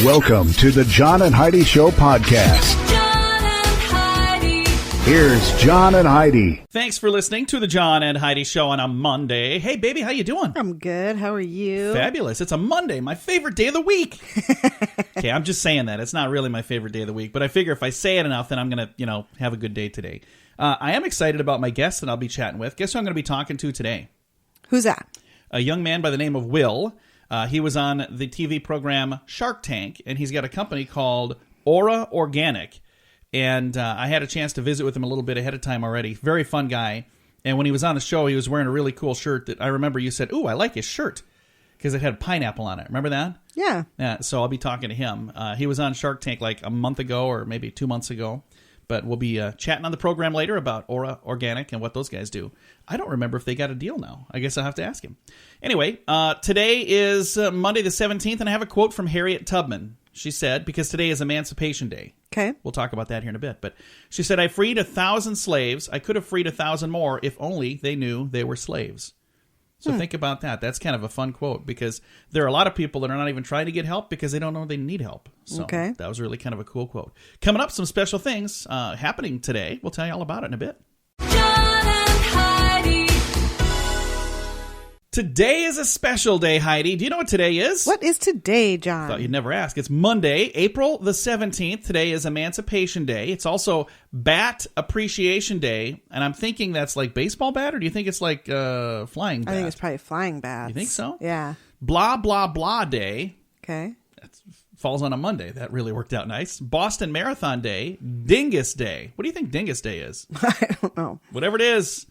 Welcome to the John and Heidi Show podcast. John and Heidi. Here's John and Heidi. Thanks for listening to the John and Heidi Show on a Monday. Hey, baby, how you doing? I'm good. How are you? Fabulous. It's a Monday, my favorite day of the week. Okay, I'm just saying that. It's not really my favorite day of the week, but I figure if I say it enough, then I'm going to, have a good day today. I am excited about my guest that I'll be chatting with. Guess who I'm going to be talking to today? Who's that? A young man by the name of Will. He was on the TV program Shark Tank, and he's got a company called Ora Organic. And I had a chance to visit with him a little bit ahead of time already. Very fun guy. And when he was on the show, he was wearing a really cool shirt that I remember you said, "Ooh, I like his shirt," because it had a pineapple on it. Remember that? Yeah. Yeah. So I'll be talking to him. He was on Shark Tank like a month ago or maybe 2 months ago. But we'll be chatting on the program later about Ora Organic and what those guys do. I don't remember if they got a deal now. I guess I'll have to ask him. Anyway, today is Monday the 17th, and I have a quote from Harriet Tubman. She said, because today is Emancipation Day. Okay. We'll talk about that here in a bit. But she said, "I freed 1,000 slaves. I could have freed 1,000 more if only they knew they were slaves." So think about that. That's kind of a fun quote because there are a lot of people that are not even trying to get help because they don't know they need help. So that was really kind of a cool quote. Coming up, some special things happening today. We'll tell you all about it in a bit. John and Heidi. Today is a special day, Heidi. Do you know what today is? What is today, John? Thought you'd never ask. It's Monday, April the 17th. Today is Emancipation Day. It's also Bat Appreciation Day. And I'm thinking that's like baseball bat, or do you think it's like flying bat? I think it's probably flying bats. You think so? Yeah. Blah, blah, blah day. Okay. That falls on a Monday. That really worked out nice. Boston Marathon Day. Dingus Day. What do you think Dingus Day is? I don't know. Whatever it is.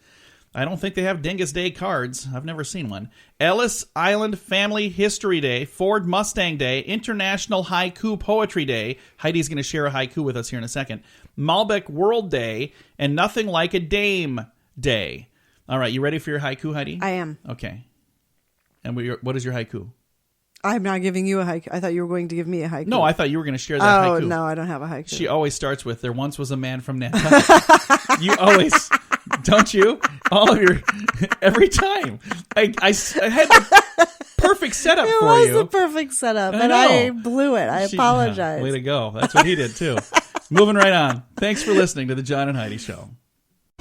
I don't think they have Dingus Day cards. I've never seen one. Ellis Island Family History Day, Ford Mustang Day, International Haiku Poetry Day. Heidi's going to share a haiku with us here in a second. Malbec World Day, and Nothing Like a Dame Day. All right, you ready for your haiku, Heidi? I am. Okay. And what is your haiku? I'm not giving you a haiku. I thought you were going to give me a haiku. No, I thought you were going to share that haiku. Oh, no, I don't have a haiku. She always starts with, "There once was a man from Nantucket." You always... Don't you? All of your... Every time. I had the perfect setup for you. It was the perfect setup, and I blew it. I apologize. Way to go. That's what he did, too. Moving right on. Thanks for listening to the John and Heidi Show.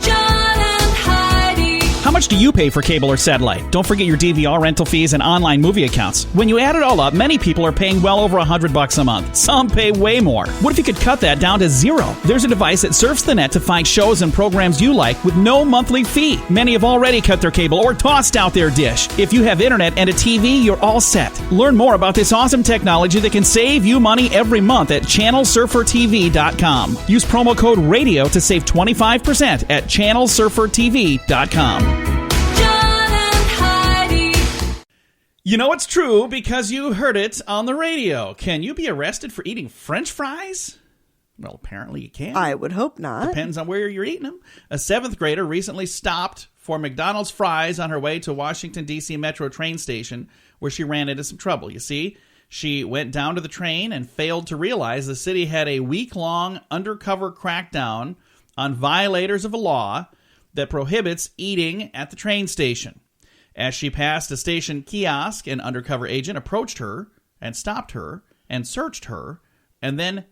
John and Heidi. How much do you pay for cable or satellite? Don't forget your DVR rental fees and online movie accounts. When you add it all up, many people are paying well over $100 a month. Some pay way more. What if you could cut that down to zero? There's a device that surfs the net to find shows and programs you like with no monthly fee. Many have already cut their cable or tossed out their dish. If you have internet and a TV, you're all set. Learn more about this awesome technology that can save you money every month at channelsurfertv.com. Use promo code RADIO to save 25% at channelsurfertv.com. You know it's true because you heard it on the radio. Can you be arrested for eating French fries? Well, apparently you can. I would hope not. Depends on where you're eating them. A 7th grader recently stopped for McDonald's fries on her way to Washington, D.C. Metro train station where she ran into some trouble. You see, she went down to the train and failed to realize the city had a week-long undercover crackdown on violators of a law that prohibits eating at the train station. As she passed a station kiosk, an undercover agent approached her and stopped her and searched her and then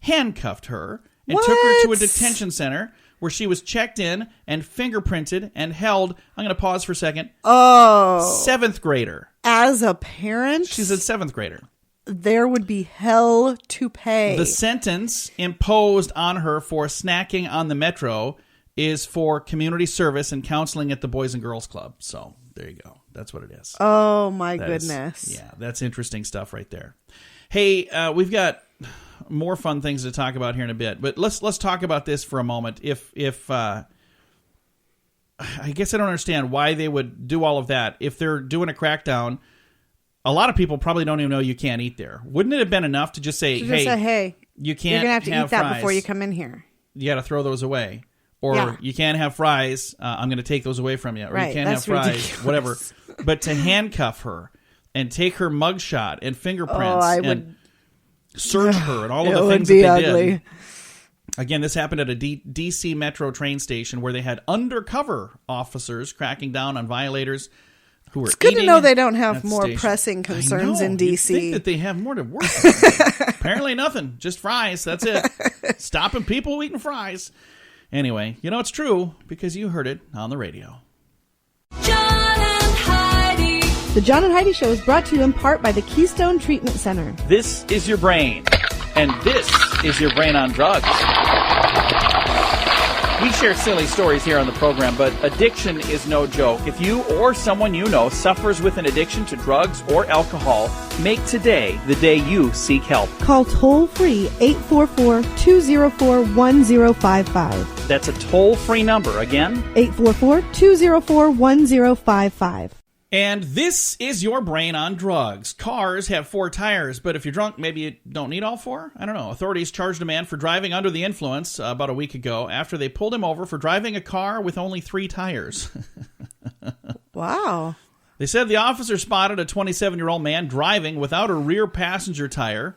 handcuffed her and took her to a detention center where she was checked in and fingerprinted and held. I'm going to pause for a second. Oh. 7th grader. As a parent? She's a 7th grader. There would be hell to pay. The sentence imposed on her for snacking on the Metro is for community service and counseling at the Boys and Girls Club. So there you go. That's what it is. Oh, my goodness. Yeah, that's interesting stuff right there. Hey, we've got more fun things to talk about here in a bit, but let's talk about this for a moment. If I guess I don't understand why they would do all of that. If they're doing a crackdown, a lot of people probably don't even know you can't eat there. Wouldn't it have been enough to just say, hey, you can't you're going to have to eat that fries. before you come in here. You got to throw those away. Or you can't have fries. I'm going to take those away from you. Or you can't have fries. Ridiculous. Whatever. But to handcuff her and take her mugshot and fingerprints and search her and all of the things that they did. Again, this happened at a D.C. Metro train station where they had undercover officers cracking down on violators who were It's good to eating know they don't at have the more station. pressing concerns I know. in You'd D.C. think that they have more to work with. Apparently nothing. Just fries. That's it. Stopping people eating fries. Anyway, you know it's true because you heard it on the radio. John and Heidi. The John and Heidi Show is brought to you in part by the Keystone Treatment Center. This is your brain, and this is your brain on drugs. We share silly stories here on the program, but addiction is no joke. If you or someone you know suffers with an addiction to drugs or alcohol, make today the day you seek help. Call toll-free 844-204-1055. That's a toll-free number. Again, 844-204-1055. And this is your brain on drugs. Cars have 4 tires, but if you're drunk, maybe you don't need all 4? I don't know. Authorities charged a man for driving under the influence about a week ago after they pulled him over for driving a car with only 3 tires. Wow. They said the officer spotted a 27-year-old man driving without a rear passenger tire,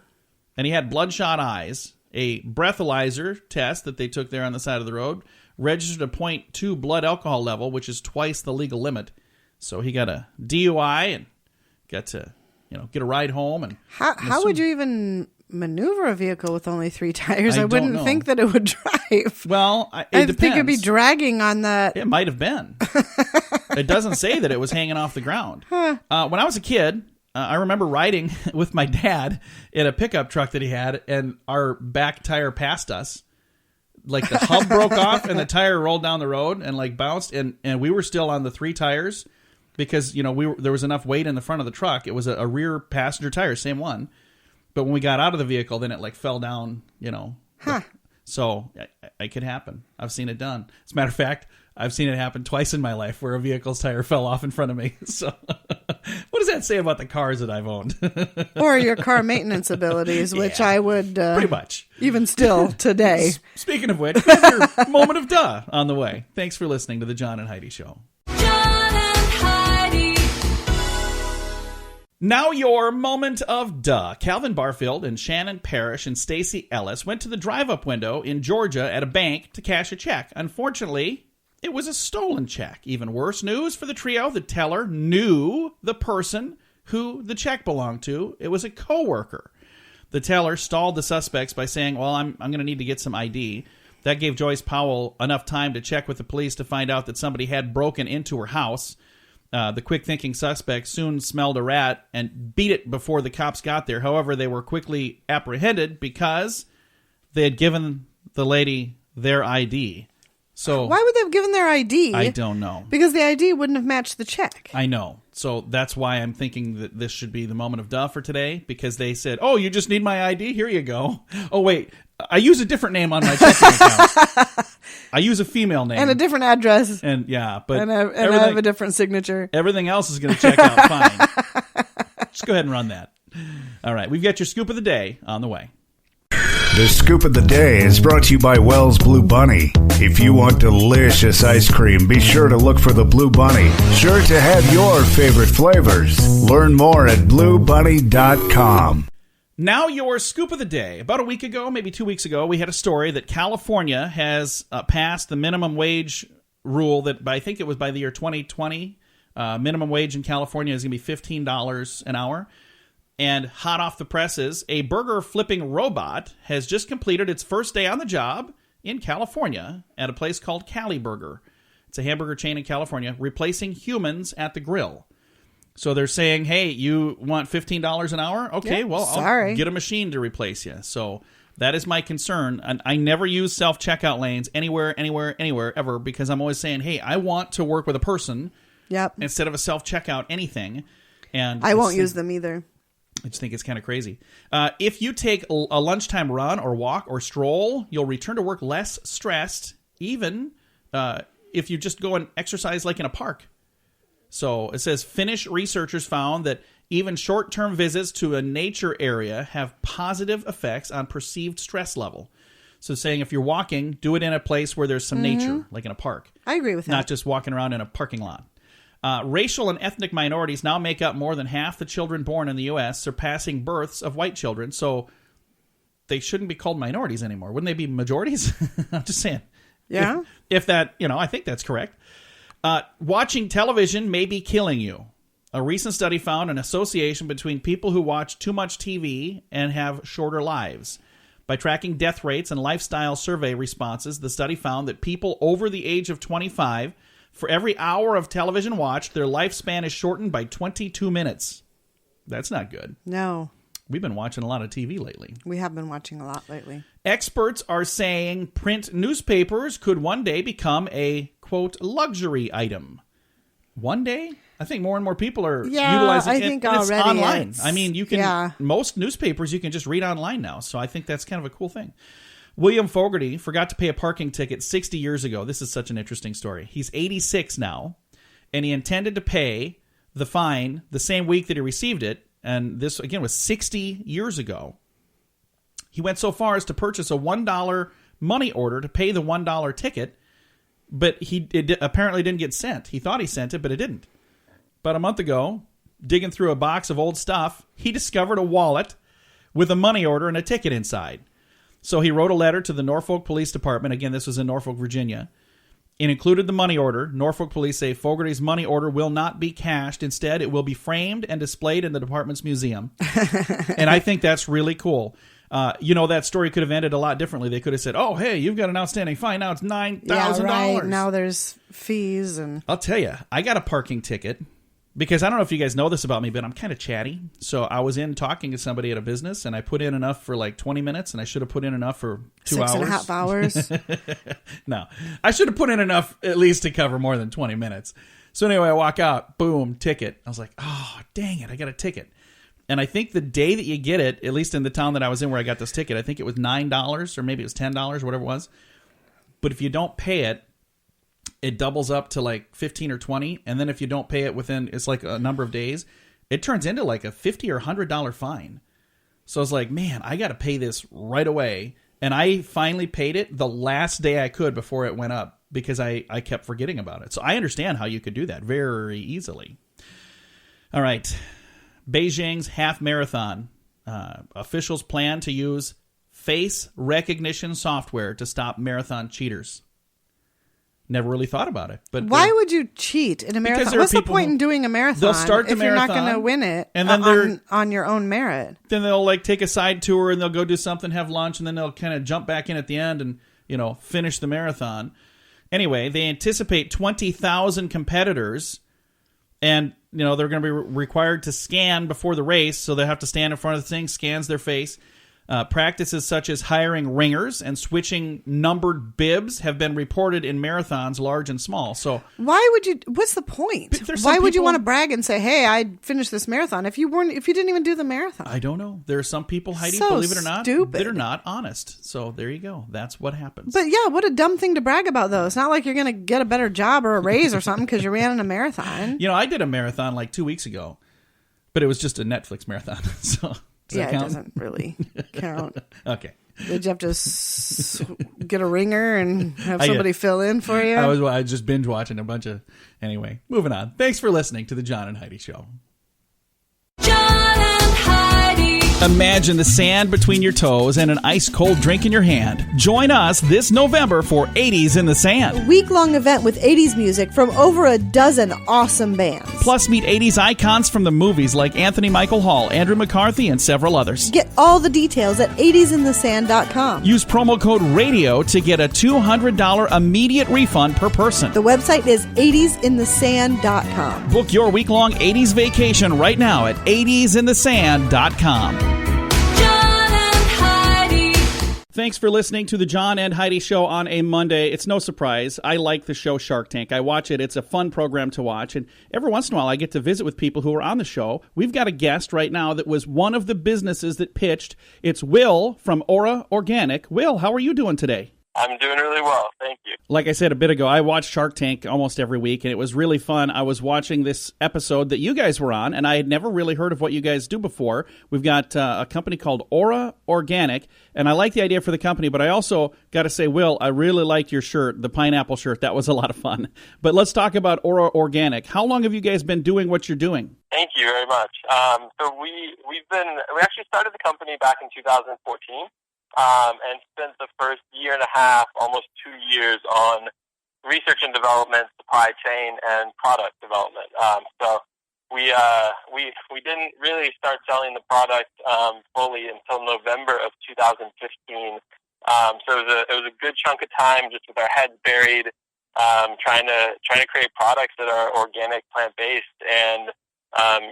and he had bloodshot eyes. A breathalyzer test that they took there on the side of the road registered a 0.2 blood alcohol level, which is twice the legal limit. So he got a DUI and got to, get a ride home. And How would you even maneuver a vehicle with only 3 tires? I I wouldn't don't know. think that it would drive. Well, I depends. think it'd be dragging on that. It might have been. It doesn't say that it was hanging off the ground. When I was a kid, I remember riding with my dad in a pickup truck that he had, and our back tire passed us. Like the hub broke off, and the tire rolled down the road and like bounced, and we were still on the 3 tires because there was enough weight in the front of the truck. It was a rear passenger tire, same one. But when we got out of the vehicle, then it like fell down. So it could happen. I've seen it done. As a matter of fact, I've seen it happen twice in my life where a vehicle's tire fell off in front of me. So what does that say about the cars that I've owned? Or your car maintenance abilities, which I would Pretty much. even still today. Speaking of which, we have your moment of duh on the way. Thanks for listening to the John and Heidi Show. John and Heidi. Now your moment of duh. Calvin Barfield and Shannon Parrish and Stacey Ellis went to the drive-up window in Georgia at a bank to cash a check. Unfortunately, it was a stolen check. Even worse news for the trio. The teller knew the person who the check belonged to. It was a coworker. The teller stalled the suspects by saying, well, I'm going to need to get some ID. That gave Joyce Powell enough time to check with the police to find out that somebody had broken into her house. The quick-thinking suspect soon smelled a rat and beat it before the cops got there. However, they were quickly apprehended because they had given the lady their ID. So Why would they have given their ID? I don't know. Because the ID wouldn't have matched the check. I know. So that's why I'm thinking that this should be the moment of duh for today, because they said, oh, you just need my ID? Here you go. Oh, wait, I use a different name on my checking account. I use a female name. And a different address. And yeah, but And I have a different signature. everything else is going to check out fine. Just go ahead and run that. All right, we've got your scoop of the day on the way. The Scoop of the Day is brought to you by Wells Blue Bunny. If you want delicious ice cream, be sure to look for the Blue Bunny. Sure to have your favorite flavors. Learn more at bluebunny.com. Now your scoop of the day. About a week ago, maybe 2 weeks ago, we had a story that California has passed the minimum wage rule that I think it was by the year 2020. Minimum wage in California is going to be $15 an hour. And hot off the presses, a burger flipping robot has just completed its first day on the job in California at a place called Cali Burger. It's a hamburger chain in California, replacing humans at the grill. So they're saying, hey, you want $15 an hour? Okay, Yep, well, sorry. I'll get a machine to replace you. So that is my concern. And I never use self-checkout lanes anywhere, ever, because I'm always saying, hey, I want to work with a person Yep. instead of a self-checkout anything. And I won't use them either. I just think it's kind of crazy. If you take a lunchtime run or walk or stroll, you'll return to work less stressed, even if you just go and exercise like in a park. So it says Finnish researchers found that even short-term visits to a nature area have positive effects on perceived stress level. So saying if you're walking, do it in a place where there's some nature, like in a park. I agree with that. Not just walking around in a parking lot. Racial and ethnic minorities now make up more than half the children born in the U.S., surpassing births of white children. So they shouldn't be called minorities anymore. Wouldn't they be majorities? I'm just saying. Yeah. If that, I think that's correct. Watching television may be killing you. A recent study found an association between people who watch too much TV and have shorter lives. By tracking death rates and lifestyle survey responses, the study found that people over the age of 25, for every hour of television watched, their lifespan is shortened by 22 minutes. That's not good. No. We've been watching a lot of TV lately. We have been watching a lot lately. Experts are saying print newspapers could one day become a, quote, luxury item. One day? I think more and more people are utilizing it. I think and already it's online. I mean, you can most newspapers you can just read online now. So I think that's kind of a cool thing. William Fogarty forgot to pay a parking ticket 60 years ago. This is such an interesting story. He's 86 now, and he intended to pay the fine the same week that he received it. And this, again, was 60 years ago. He went so far as to purchase a $1 money order to pay the $1 ticket, but it apparently didn't get sent. He thought he sent it, but it didn't. About a month ago, digging through a box of old stuff, he discovered a wallet with a money order and a ticket inside. So he wrote a letter to the Norfolk Police Department. Again, this was in Norfolk, Virginia. It included the money order. Norfolk police say Fogarty's money order will not be cashed. Instead, it will be framed and displayed in the department's museum. And I think that's really cool. That story could have ended a lot differently. They could have said, oh, hey, you've got an outstanding fine. Now it's $9,000. Yeah, right. Now there's fees. And I'll tell you, I got a parking ticket because I don't know if you guys know this about me, but I'm kind of chatty. So I was in talking to somebody at a business, and I put in enough for like 20 minutes, and I should have put in enough for 2 hours. 6.5 hours. No, I should have put in enough at least to cover more than 20 minutes. So anyway, I walk out, boom, ticket. I was like, oh, dang it, I got a ticket. And I think the day that you get it, at least in the town that I was in where I got this ticket, I think it was $9 or maybe it was $10 or whatever it was. But if you don't pay it, it doubles up to like 15 or 20. And then if you don't pay it within, it's like a number of days, it turns into like a $50 or $100 fine. So I was like, man, I got to pay this right away. And I finally paid it the last day I could before it went up because I kept forgetting about it. So I understand how you could do that very easily. All right. Beijing's half marathon. Officials plan to use face recognition software to stop marathon cheaters. Never really thought about it. But why would you cheat in a marathon? What's the point in doing a marathon? They'll start the marathon. If you're not going to win it and then on your own merit. Then they'll like take a side tour and they'll go do something, have lunch, and then they'll kind of jump back in at the end and, finish the marathon. Anyway, they anticipate 20,000 competitors and, they're going to be required to scan before the race. So they have to stand in front of the thing, scans their face. Practices such as hiring ringers and switching numbered bibs have been reported in marathons, large and small. So why would you? What's the point? Why would you want to brag and say, "Hey, I finished this marathon"? If you didn't even do the marathon, I don't know. There are some people, Heidi, so believe it or not, stupid. that are not honest. So there you go. That's what happens. But yeah, what a dumb thing to brag about, though. It's not like you're going to get a better job or a raise or something because you ran in a marathon. I did a marathon like 2 weeks ago, but it was just a Netflix marathon. So. It doesn't really count. Okay. Did you have to get a ringer and have somebody fill in for you? I just binge watching a bunch of... Anyway, moving on. Thanks for listening to the John and Heidi Show. John and Heidi. Imagine the sand between your toes and an ice-cold drink in your hand. Join us this November for 80s in the Sand. A week-long event with 80s music from over a dozen awesome bands. Plus, meet 80s icons from the movies like Anthony Michael Hall, Andrew McCarthy, and several others. Get all the details at 80sinthesand.com. Use promo code RADIO to get a $200 immediate refund per person. The website is 80sinthesand.com. Book your week-long 80s vacation right now at 80sinthesand.com. Thanks for listening to the John and Heidi Show on a Monday. It's no surprise. I like the show Shark Tank. I watch it. It's a fun program to watch. And every once in a while, I get to visit with people who are on the show. We've got a guest right now that was one of the businesses that pitched. It's Will from Ora Organic. Will, how are you doing today? I'm doing really well. Thank you. Like I said a bit ago, I watch Shark Tank almost every week, and it was really fun. I was watching this episode that you guys were on, and I had never really heard of what you guys do before. We've got a company called Ora Organic, and I like the idea for the company, but I also got to say, Will, I really like your shirt, the pineapple shirt. That was a lot of fun. But let's talk about Ora Organic. How long have you guys been doing what you're doing? Thank you very much. So we actually started the company back in 2014. And spent the first year and a half, almost 2 years, on research and development, supply chain, and product development. So we didn't really start selling the product fully until November of 2015. So it was a good chunk of time just with our heads buried, trying to create products that are organic, plant-based, and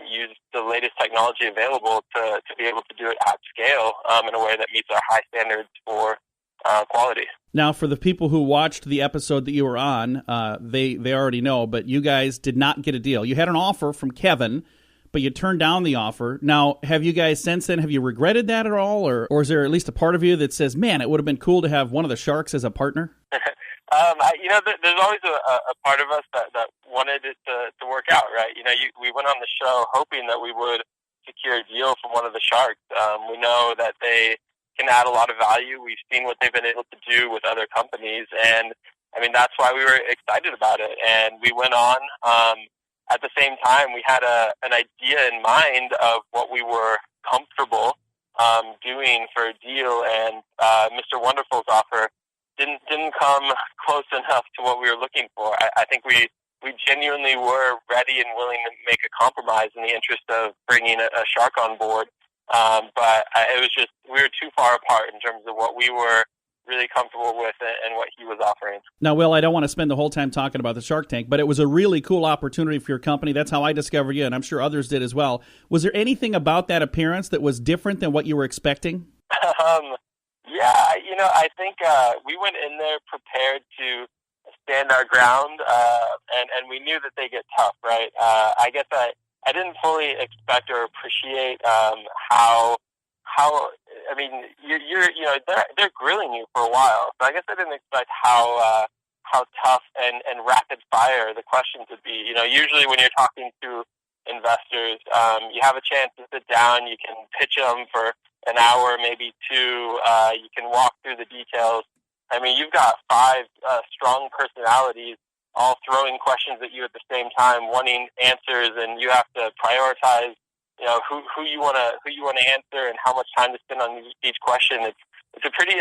use the latest technology available to be able to do it at scale in a way that meets our high standards for quality. Now, for the people who watched the episode that you were on, they already know, but you guys did not get a deal. You had an offer from Kevin, but you turned down the offer. Now, have you guys since then, have you regretted that at all? Or is there at least a part of you that says, man, it would have been cool to have one of the Sharks as a partner? There's always a part of us that wanted it to work out, right? We went on the show hoping that we would secure a deal from one of the Sharks. We know that they can add a lot of value. We've seen what they've been able to do with other companies, and that's why we were excited about it. And we went on. At the same time, we had an idea in mind of what we were comfortable doing for a deal, and Mr. Wonderful's offer didn't come close enough to what we were looking for. I think we genuinely were ready and willing to make a compromise in the interest of bringing a Shark on board. But it was just, we were too far apart in terms of what we were really comfortable with and what he was offering. Now, Will, I don't want to spend the whole time talking about the Shark Tank, but it was a really cool opportunity for your company. That's how I discovered you, and I'm sure others did as well. Was there anything about that appearance that was different than what you were expecting? Yeah, I think we went in there prepared to stand our ground, and we knew that they get tough, right? I guess I didn't fully expect or appreciate how they're grilling you for a while. So I guess I didn't expect how tough and rapid fire the questions would be. Usually when you're talking to investors, you have a chance to sit down, you can pitch them for an hour, maybe two. You can walk through the details. You've got 5 strong personalities all throwing questions at you at the same time, wanting answers, and you have to prioritize, who you want to answer and how much time to spend on each question. It's a pretty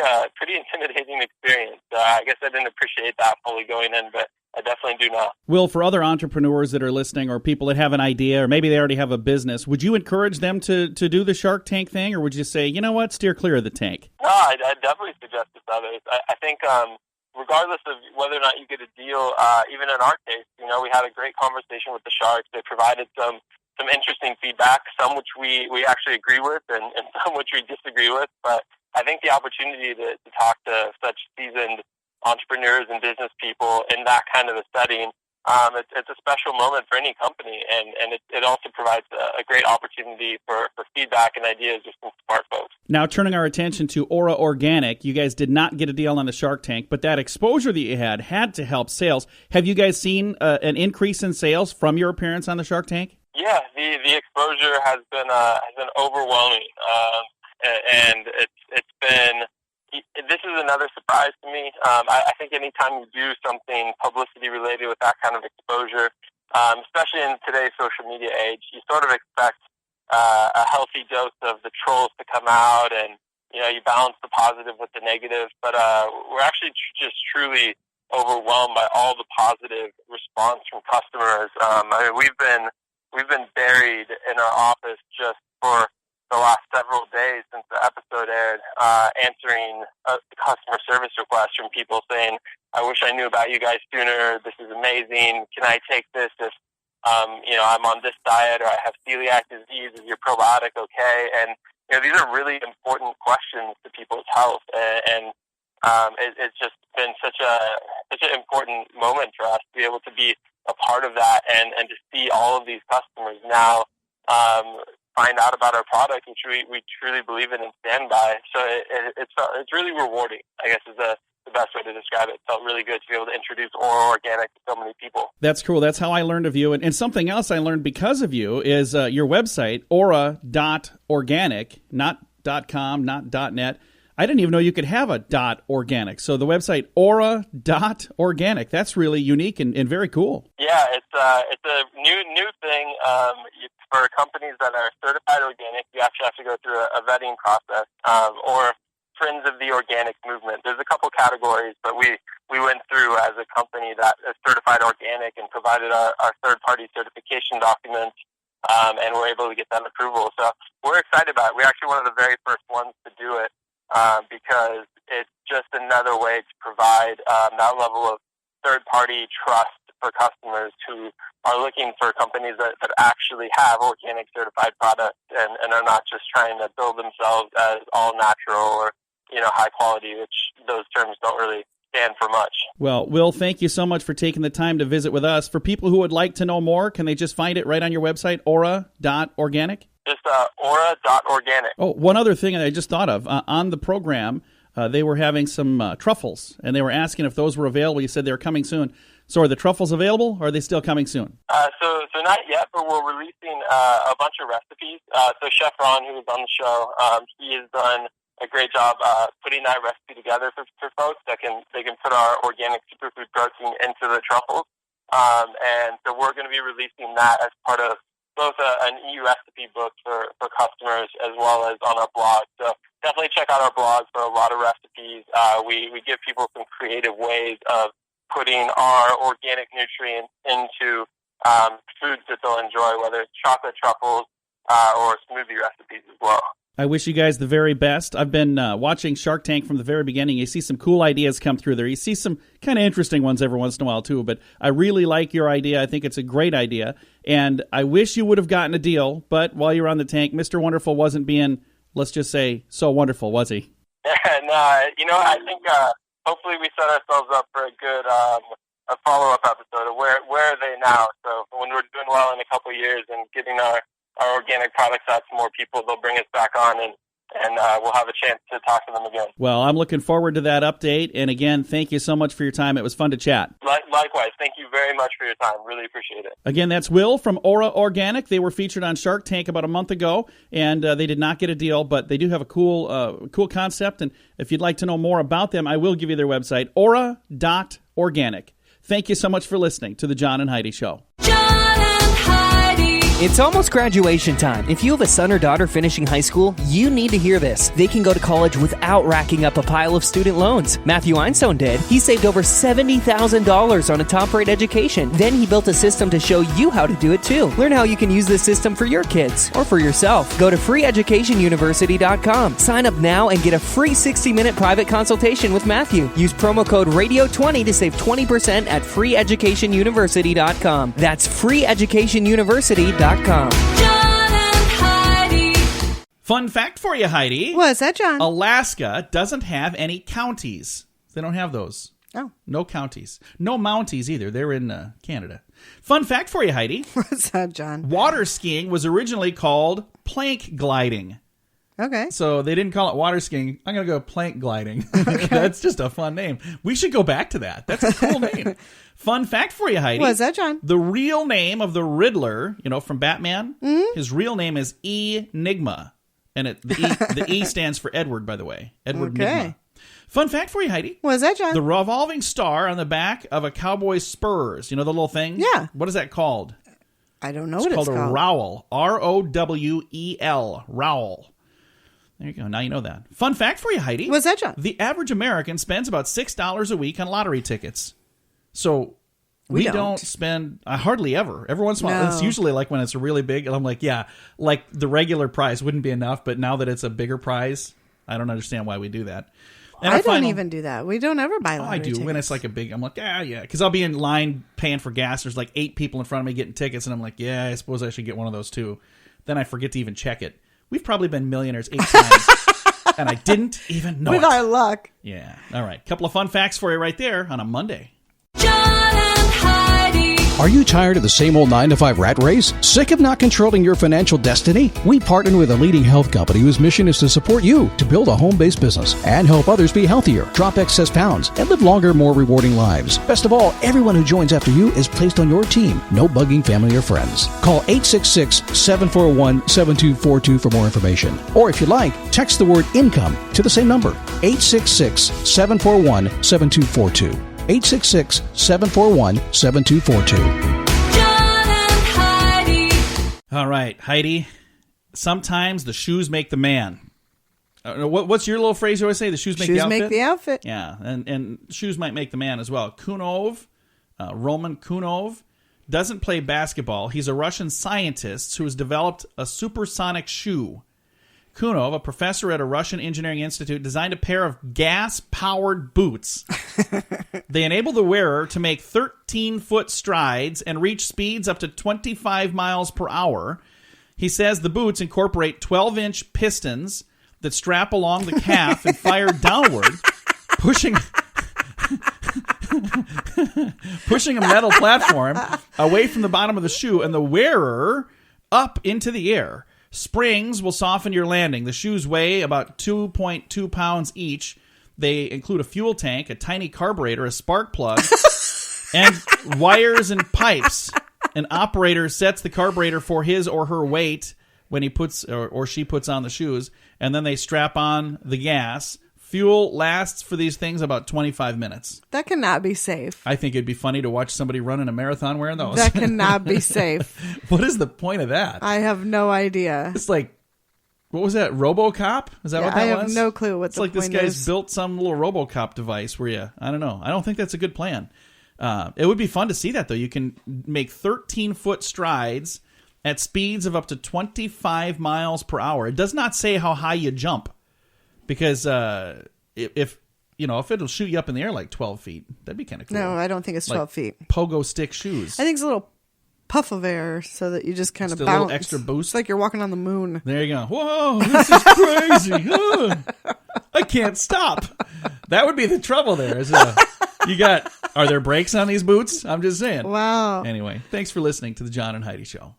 intimidating experience. I guess I didn't appreciate that fully going in, but I definitely do now. Will, for other entrepreneurs that are listening or people that have an idea or maybe they already have a business, would you encourage them to do the Shark Tank thing, or would you say, you know what, steer clear of the tank? No, I definitely suggest it to others. I think regardless of whether or not you get a deal, even in our case, we had a great conversation with the Sharks. They provided some interesting feedback, some which we actually agree with and some which we disagree with. But I think the opportunity to talk to such seasoned entrepreneurs and business people in that kind of a setting, it's a special moment for any company, and it also provides a great opportunity for feedback and ideas with some smart folks. Now, turning our attention to Ora Organic, you guys did not get a deal on the Shark Tank, but that exposure that you had to help sales. Have you guys seen an increase in sales from your appearance on the Shark Tank? Yeah, the exposure has been overwhelming, and it's been. This is another surprise to me. I think anytime you do something publicity related with that kind of exposure, especially in today's social media age, you sort of expect a healthy dose of the trolls to come out, and you balance the positive with the negative. But we're actually just truly overwhelmed by all the positive response from customers. We've been buried in our office just for the last several days since the episode aired, answering customer service requests from people saying, I wish I knew about you guys sooner. This is amazing. Can I take this if, I'm on this diet, or I have celiac disease? Is your probiotic okay? And, these are really important questions to people's health. And it's just been such an important moment for us to be able to be a part of that and to see all of these customers now, find out about our product, which we truly believe in and stand by. So it's really rewarding, I guess, is the best way to describe it. It felt really good to be able to introduce Ora Organic to so many people. That's cool. That's how I learned of you. And something else I learned because of you is your website, Ora.Organic, not .com, not .net. I didn't even know you could have a .organic. So the website, Ora.Organic, that's really unique and very cool. Yeah, it's a new thing. For companies that are certified organic, you actually have to go through a vetting process, or Friends of the Organic Movement. There's a couple categories, but we went through as a company that is certified organic and provided our third-party certification documents. and we're able to get that approval. So we're excited about it. We're actually one of the very first ones to do it because it's just another way to provide that level of third-party trust for customers who are looking for companies that actually have organic certified products and are not just trying to build themselves as all natural or, high quality, which those terms don't really stand for much. Well, Will, thank you so much for taking the time to visit with us. For people who would like to know more, can they just find it right on your website, Ora.Organic? Just Ora.Organic. Oh, one other thing I just thought of. On the program, they were having some truffles, and they were asking if those were available. You said they were coming soon. So are the truffles available, or are they still coming soon? So not yet, but we're releasing a bunch of recipes. So Chef Ron, who was on the show, he has done a great job putting that recipe together for folks that they can put our organic superfood protein into the truffles. And so we're going to be releasing that as part of both an e-recipe book for customers as well as on our blog. So definitely check out our blog for a lot of recipes. We give people some creative ways of putting our organic nutrients into foods that they'll enjoy, whether it's chocolate truffles or smoothie recipes as well. I wish you guys the very best. I've been watching Shark Tank from the very beginning. You see some cool ideas come through there. You see some kind of interesting ones every once in a while, too. But I really like your idea. I think it's a great idea. And I wish you would have gotten a deal. But while you were on the tank, Mr. Wonderful wasn't being, let's just say, so wonderful, was he? No, I think hopefully we set ourselves up for a good a follow-up episode of where are they now. So when we're doing well in a couple of years and getting our organic products out to more people, they'll bring us back on and we'll have a chance to talk to them again. Well, I'm looking forward to that update. And again, thank you so much for your time. It was fun to chat. Likewise. Thank you very much for your time. Really appreciate it. Again, that's Will from Ora Organic. They were featured on Shark Tank about a month ago, and they did not get a deal, but they do have a cool concept. And if you'd like to know more about them, I will give you their website, Ora.Organic. Thank you so much for listening to The John and Heidi Show. John and Heidi. It's almost graduation time. If you have a son or daughter finishing high school, you need to hear this. They can go to college without racking up a pile of student loans. Matthew Einstein did. He saved over $70,000 on a top-rate education. Then he built a system to show you how to do it too. Learn how you can use this system for your kids or for yourself. Go to freeeducationuniversity.com. Sign up now and get a free 60-minute private consultation with Matthew. Use promo code RADIO20 to save 20% at freeeducationuniversity.com. That's freeeducationuniversity.com. John and Heidi. Fun fact for you, Heidi. What's that, John? Alaska doesn't have any counties. They don't have those. Oh. No counties. No Mounties either. They're in Canada. Fun fact for you, Heidi. What's that, John? Water skiing was originally called plank gliding. Okay. So they didn't call it water skiing. I'm going to go plank gliding. Okay. That's just a fun name. We should go back to that. That's a cool name. Fun fact for you, Heidi. What's that, John? The real name of the Riddler, from Batman, his real name is Enigma. And the E stands for Edward, by the way. Edward Nigma. Fun fact for you, Heidi. What's that, John? The revolving star on the back of a cowboy's spurs. You know the little thing? Yeah. What is that called? I don't know what it's called. It's called a rowel. R-O-W-E-L. Rowel. There you go. Now you know that. Fun fact for you, Heidi. What's that, John? The average American spends about $6 a week on lottery tickets. So we don't spend hardly ever. Every once in a while. No. It's usually like when it's really big. And I'm like, yeah, like the regular prize wouldn't be enough. But now that it's a bigger prize, I don't understand why we do that. And I don't even do that. We don't ever buy lottery I do. tickets. When it's like a big, I'm like, yeah. Because I'll be in line paying for gas. There's like 8 people in front of me getting tickets. And I'm like, yeah, I suppose I should get one of those too. Then I forget to even check it. We've probably been millionaires 8 times. And I didn't even know With our luck. Yeah. All right. Couple of fun facts for you right there on a Monday. John and Heidi. Are you tired of the same old 9-to-5 rat race? Sick of not controlling your financial destiny? We partner with a leading health company whose mission is to support you to build a home-based business and help others be healthier, drop excess pounds, and live longer, more rewarding lives. Best of all, everyone who joins after you is placed on your team. No bugging family or friends. Call 866-741-7242 for more information. Or if you like, text the word income to the same number, 866-741-7242. 866-741-7242. John and Heidi. All right, Heidi. Sometimes the shoes make the man. What's your little phrase you always say? The shoes make the outfit? Shoes make the outfit. Yeah, and shoes might make the man as well. Kunov, Roman Kunov, doesn't play basketball. He's a Russian scientist who has developed a supersonic shoe. Kunov, a professor at a Russian engineering institute, designed a pair of gas-powered boots. They enable the wearer to make 13-foot strides and reach speeds up to 25 miles per hour. He says the boots incorporate 12-inch pistons that strap along the calf and fire downward, pushing a metal platform away from the bottom of the shoe and the wearer up into the air. Springs will soften your landing. The shoes weigh about 2.2 pounds each. They include a fuel tank, a tiny carburetor, a spark plug, and wires and pipes. An operator sets the carburetor for his or her weight when he puts or she puts on the shoes, and then they strap on the gas. Fuel lasts for these things about 25 minutes. That cannot be safe. I think it'd be funny to watch somebody run in a marathon wearing those. That cannot be safe. What is the point of that? I have no idea. It's like, what was that? RoboCop? Is that what that was? I have no clue what the point is. It's like this guy's built some little RoboCop device where I don't know. I don't think that's a good plan. It would be fun to see that, though. You can make 13-foot strides at speeds of up to 25 miles per hour. It does not say how high you jump. Because if it'll shoot you up in the air like 12 feet, that'd be kind of cool. No, I don't think it's 12 feet. Pogo stick shoes. I think it's a little puff of air so that you just kind of bounce. A little extra boost. It's like you're walking on the moon. There you go. Whoa, this is crazy. I can't stop. That would be the trouble there. Are there brakes on these boots? I'm just saying. Wow. Anyway, thanks for listening to the John and Heidi Show.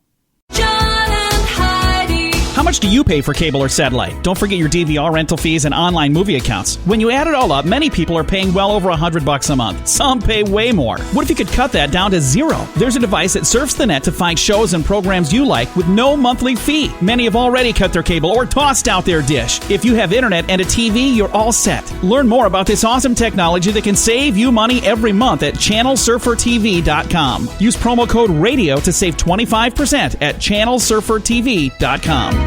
John and Heidi. How much do you pay for cable or satellite? Don't forget your DVR rental fees and online movie accounts. When you add it all up, many people are paying well over $100 a month. Some pay way more. What if you could cut that down to zero? There's a device that surfs the net to find shows and programs you like with no monthly fee. Many have already cut their cable or tossed out their dish. If you have internet and a TV, you're all set. Learn more about this awesome technology that can save you money every month at channelsurfertv.com. Use promo code RADIO to save 25% at channelsurfertv.com.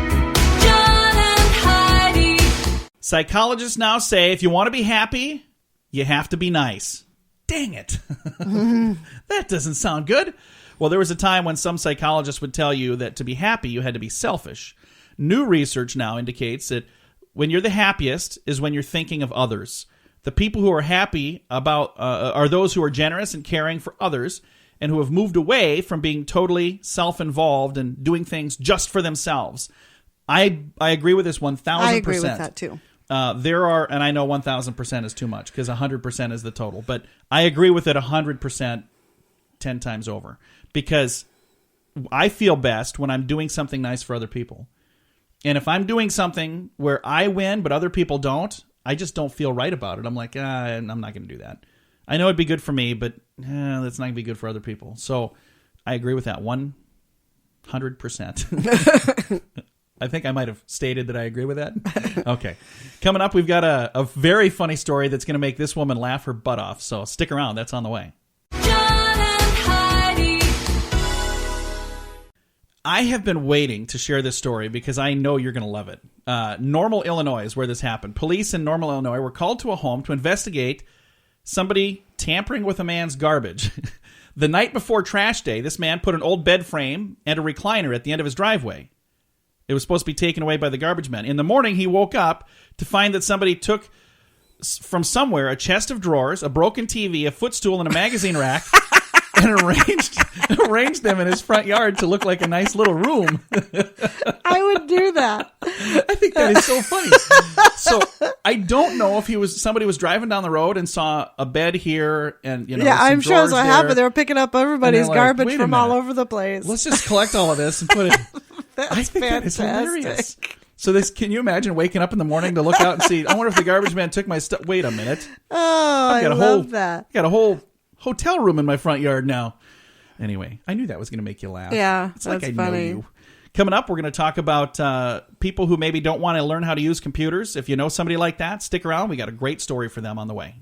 Psychologists now say if you want to be happy, you have to be nice. Dang it. That doesn't sound good. Well, there was a time when some psychologists would tell you that to be happy, you had to be selfish. New research now indicates that when you're the happiest is when you're thinking of others. The people who are happy are those who are generous and caring for others and who have moved away from being totally self-involved and doing things just for themselves. I agree with this 1,000%. I agree with that too. There are, and I know 1,000% is too much because 100% is the total, but I agree with it 100% 10 times over because I feel best when I'm doing something nice for other people. And if I'm doing something where I win but other people don't, I just don't feel right about it. I'm like, I'm not going to do that. I know it'd be good for me, but that's not going to be good for other people. So I agree with that 100%. I think I might have stated that I agree with that. Okay. Coming up, we've got a very funny story that's going to make this woman laugh her butt off. So stick around. That's on the way. John and Heidi. I have been waiting to share this story because I know you're going to love it. Normal, Illinois is where this happened. Police in Normal, Illinois were called to a home to investigate somebody tampering with a man's garbage. The night before trash day, this man put an old bed frame and a recliner at the end of his driveway. It was supposed to be taken away by the garbage men. In the morning, he woke up to find that somebody took from somewhere a chest of drawers, a broken TV, a footstool, and a magazine rack, and arranged them in his front yard to look like a nice little room. I would do that. I think that is so funny. So I don't know if somebody was driving down the road and saw a bed here and I'm sure that's what happened. They were picking up everybody's garbage from all over the place. Let's just collect all of this and put it. I think that is hilarious. So can you imagine waking up in the morning to look out and see, I wonder if the garbage man took my stuff. Wait a minute. Oh, I love that. I got a whole hotel room in my front yard now. Anyway, I knew that was going to make you laugh. Yeah, it's like I know you. Coming up, we're going to talk about people who maybe don't want to learn how to use computers. If you know somebody like that, stick around. We got a great story for them on the way.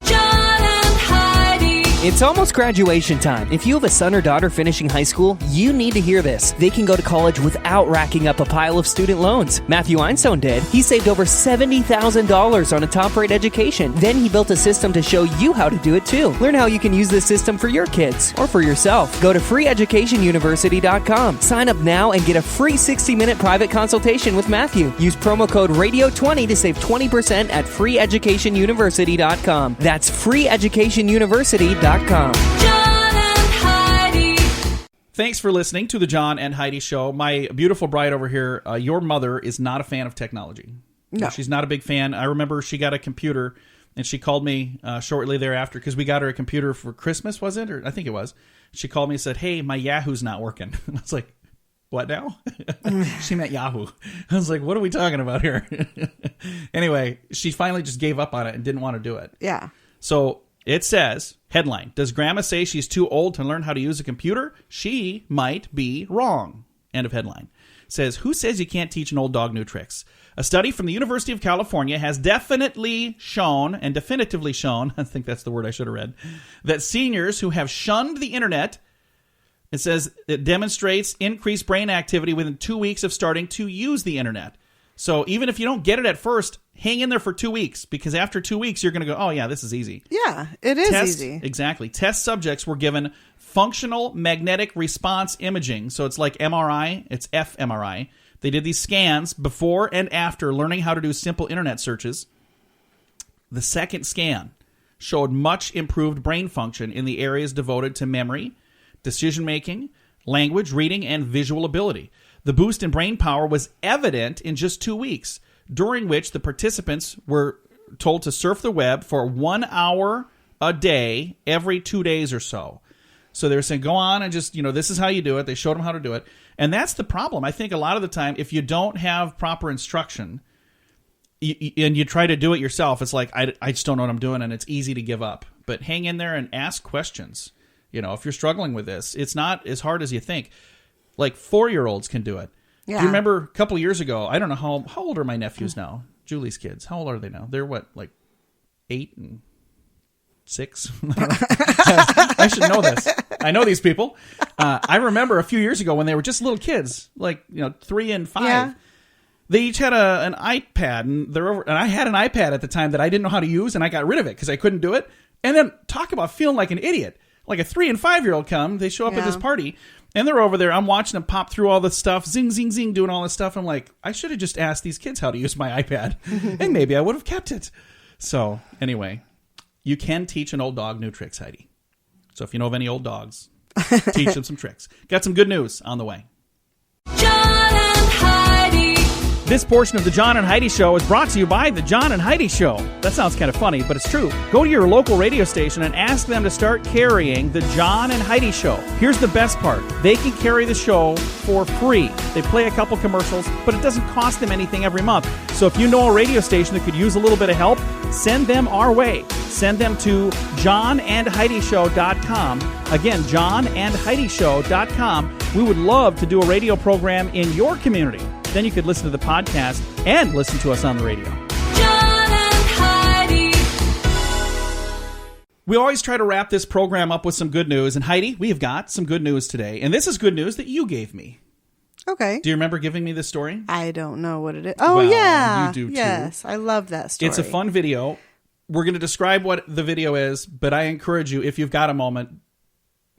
John and Heidi. It's almost graduation time. If you have a son or daughter finishing high school, you need to hear this. They can go to college without racking up a pile of student loans. Matthew Einstein did. He saved over $70,000 on a top-rate education. Then he built a system to show you how to do it too. Learn how you can use this system for your kids or for yourself. Go to freeeducationuniversity.com. Sign up now and get a free 60-minute private consultation with Matthew. Use promo code RADIO20 to save 20% at freeeducationuniversity.com. That's freeeducationuniversity.com. John and Heidi. Thanks for listening to the John and Heidi Show. My beautiful bride over here, your mother is not a fan of technology. No. She's not a big fan. I remember she got a computer, and she called me shortly thereafter because we got her a computer for Christmas, was it? Or I think it was. She called me and said, hey, my Yahoo's not working. I was like, what now? She meant Yahoo. I was like, what are we talking about here? Anyway, she finally just gave up on it and didn't want to do it. Yeah. So it says, headline, does Grandma say she's too old to learn how to use a computer? She might be wrong. End of headline. It says, who says you can't teach an old dog new tricks? A study from the University of California has definitively shown, I think that's the word I should have read, that seniors who have shunned the internet, it says it demonstrates increased brain activity within 2 weeks of starting to use the internet. So even if you don't get it at first, hang in there for 2 weeks, because after 2 weeks, you're going to go, oh, yeah, this is easy. Yeah, it is easy. Exactly. Test subjects were given functional magnetic response imaging. So it's like MRI. It's fMRI. They did these scans before and after learning how to do simple internet searches. The second scan showed much improved brain function in the areas devoted to memory, decision-making, language, reading, and visual ability. The boost in brain power was evident in just 2 weeks, during which the participants were told to surf the web for 1 hour a day every 2 days or so. So they were saying, go on and just, this is how you do it. They showed them how to do it. And that's the problem. I think a lot of the time, if you don't have proper instruction and you try to do it yourself, it's like, I just don't know what I'm doing, and it's easy to give up. But hang in there and ask questions. If you're struggling with this, it's not as hard as you think. Like 4-year-olds can do it. Yeah. Do you remember a couple years ago? I don't know how old are my nephews now? Julie's kids. How old are they now? They're what, like 8 and 6? I should know this. I know these people. I remember a few years ago when they were just little kids, like 3 and 5. Yeah. They each had an iPad, and and I had an iPad at the time that I didn't know how to use, and I got rid of it because I couldn't do it. And then talk about feeling like an idiot. Like a 3 and 5-year-old they show up at this party. And they're over there. I'm watching them pop through all this stuff, zing, zing, zing, doing all this stuff. I'm like, I should have just asked these kids how to use my iPad, and maybe I would have kept it. So anyway, you can teach an old dog new tricks, Heidi. So if you know of any old dogs, teach them some tricks. Got some good news on the way. John and Heidi. This portion of the John and Heidi Show is brought to you by the John and Heidi Show. That sounds kind of funny, but it's true. Go to your local radio station and ask them to start carrying the John and Heidi Show. Here's the best part. They can carry the show for free. They play a couple commercials, but it doesn't cost them anything every month. So if you know a radio station that could use a little bit of help, send them our way. Send them to johnandheidishow.com. Again, johnandheidishow.com. We would love to do a radio program in your community. Then you could listen to the podcast and listen to us on the radio. John and Heidi. We always try to wrap this program up with some good news. And Heidi, we have got some good news today. And this is good news that you gave me. Okay. Do you remember giving me this story? I don't know what it is. Oh, well, yeah. You do, too. Yes, I love that story. It's a fun video. We're going to describe what the video is, but I encourage you, if you've got a moment,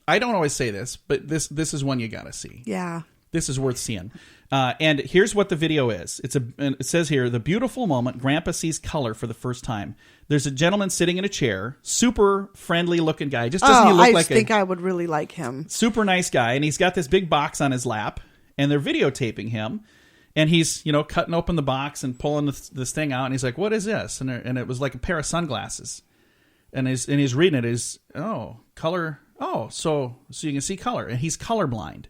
I don't always say this, but this is one you got to see. Yeah. This is worth seeing. And here's what the video is. It says here, the beautiful moment Grandpa sees color for the first time. There's a gentleman sitting in a chair, super friendly looking guy. Just doesn't he look like I think I would really like him. Super nice guy, and he's got this big box on his lap, and they're videotaping him, and he's cutting open the box and pulling this thing out, and he's like, "What is this?" And it was like a pair of sunglasses, and he's reading it. Is color? Oh, so you can see color, and he's colorblind.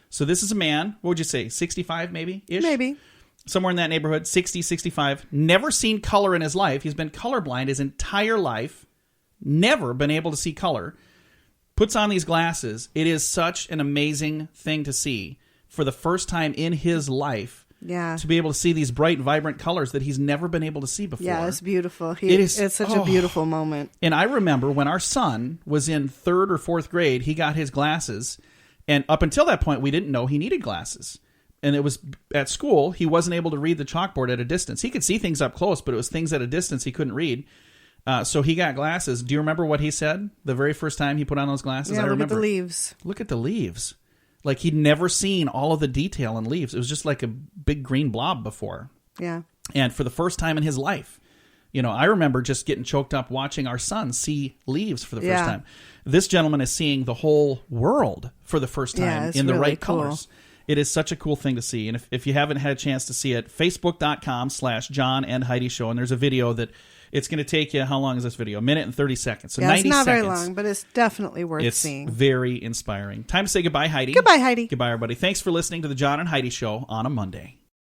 So this is a man, what would you say, 65 maybe-ish? Maybe. Somewhere in that neighborhood, 60, 65. Never seen color in his life. He's been colorblind his entire life. Never been able to see color. Puts on these glasses. It is such an amazing thing to see. For the first time in his life, Yeah. To be able to see these bright, vibrant colors that he's never been able to see before. Yeah, it's beautiful. It's such a beautiful moment. And I remember when our son was in 3rd or 4th grade, he got his glasses. And up until that point, we didn't know he needed glasses. And it was at school, he wasn't able to read the chalkboard at a distance. He could see things up close, but it was things at a distance he couldn't read. So he got glasses. Do you remember what he said the very first time he put on those glasses? Yeah, I remember. Look at the leaves. Look at the leaves. Like he'd never seen all of the detail in leaves. It was just like a big green blob before. Yeah. And for the first time in his life, I remember just getting choked up watching our son see leaves for the first time. This gentleman is seeing the whole world for the first time in the right colors. It is such a cool thing to see. And if you haven't had a chance to see it, facebook.com/John and Heidi Show. And there's a video that it's going to take you, how long is this video? 1 minute and 30 seconds. So 90 it's not seconds. very long, but it's definitely worth seeing. It's very inspiring. Time to say goodbye, Heidi. Goodbye, Heidi. Goodbye, everybody. Thanks for listening to the John and Heidi Show on a Monday.